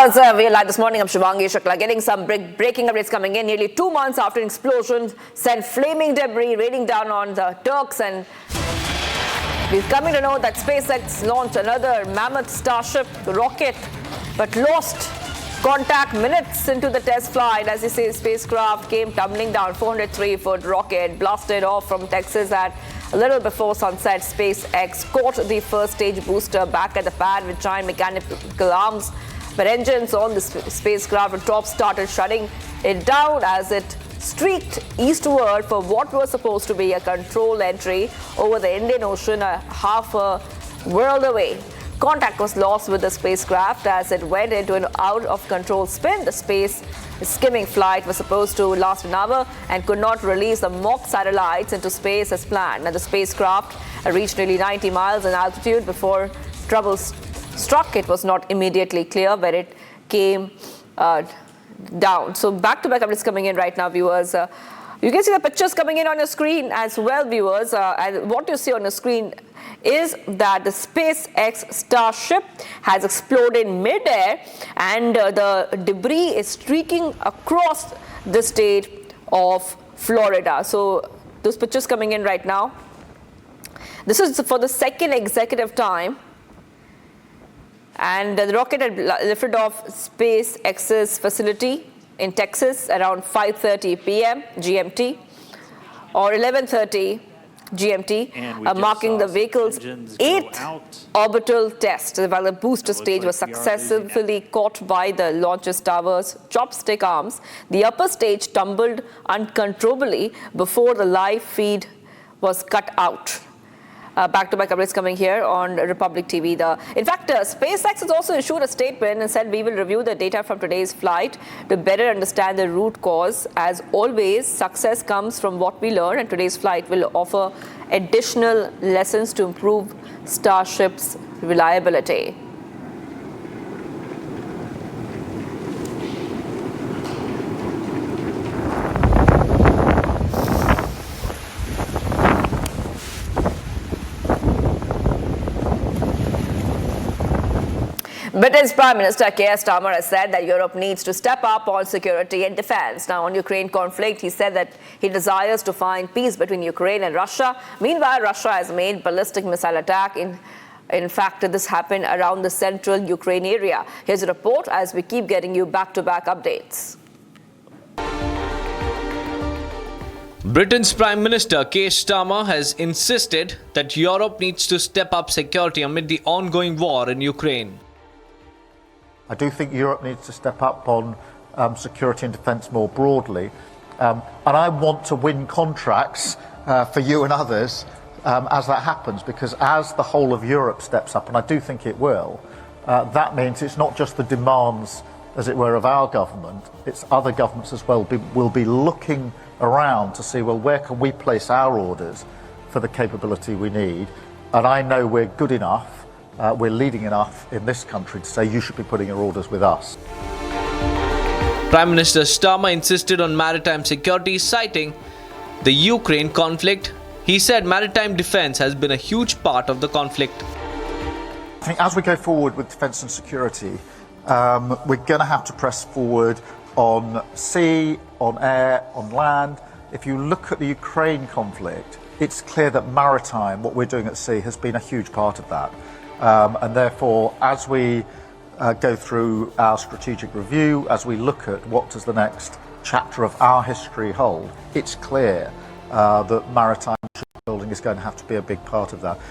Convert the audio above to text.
Viewers, we are live this morning. I'm Shivangi Shukla, getting some breaking updates coming in. Nearly 2 months after an explosion sent flaming debris raining down on the Turks, and we're coming to know that SpaceX launched another mammoth Starship rocket, but lost contact minutes into the test flight. As you say, spacecraft came tumbling down. 403-foot rocket blasted off from Texas at a little before sunset. SpaceX caught the first stage booster back at the pad with giant mechanical arms, but engines on the spacecraft atop started shutting it down as it streaked eastward for what was supposed to be a control entry over the Indian Ocean, a half a world away. Contact was lost with the spacecraft as it went into an out-of-control spin. The space skimming flight was supposed to last an hour and could not release the mock satellites into space as planned. And the spacecraft reached nearly 90 miles in altitude before trouble struck. It was not immediately clear where it came down. So back-to-back updates coming in right now, viewers. You can see the pictures coming in on your screen as well, viewers. And what you see on your screen is that the SpaceX Starship has exploded mid-air, and the debris is streaking across the state of Florida. So those pictures coming in right now. This is for the second consecutive time. And the rocket had lifted off SpaceX's facility in Texas around 5:30 p.m. GMT or 11:30 GMT, marking the vehicle's 8th orbital test, while the booster stage was successfully caught by the launcher's tower's chopstick arms. The upper stage tumbled uncontrollably before the live feed was cut out. Back-to-back updates coming here on Republic TV. In fact, SpaceX has also issued a statement and said we will review the data from today's flight to better understand the root cause. As always, success comes from what we learn, and today's flight will offer additional lessons to improve Starship's reliability. Britain's Prime Minister Keir Starmer has said that Europe needs to step up on security and defense. Now, on Ukraine conflict, he said that he desires to find peace between Ukraine and Russia. Meanwhile, Russia has made ballistic missile attack. In fact, this happened around the central Ukraine area. Here's a report as we keep getting you back-to-back updates. Britain's Prime Minister Keir Starmer has insisted that Europe needs to step up security amid the ongoing war in Ukraine. I do think Europe needs to step up on security and defence more broadly. And I want to win contracts for you and others as that happens, because as the whole of Europe steps up, and I do think it will, that means it's not just the demands, as it were, of our government, it's other governments as well will be looking around to see, well, where can we place our orders for the capability we need? And I know we're good enough, we're leading enough in this country to say you should be putting your orders with us. Prime Minister Starmer insisted on maritime security, citing the Ukraine conflict. He said maritime defense has been a huge part of the conflict. I think as we go forward with defence and security, we're going to have to press forward on sea, on air, on land. If you look at the Ukraine conflict, it's clear that maritime, what we're doing at sea, has been a huge part of that. And therefore, as we go through our strategic review, as we look at what does the next chapter of our history hold, it's clear that maritime shipbuilding is going to have to be a big part of that.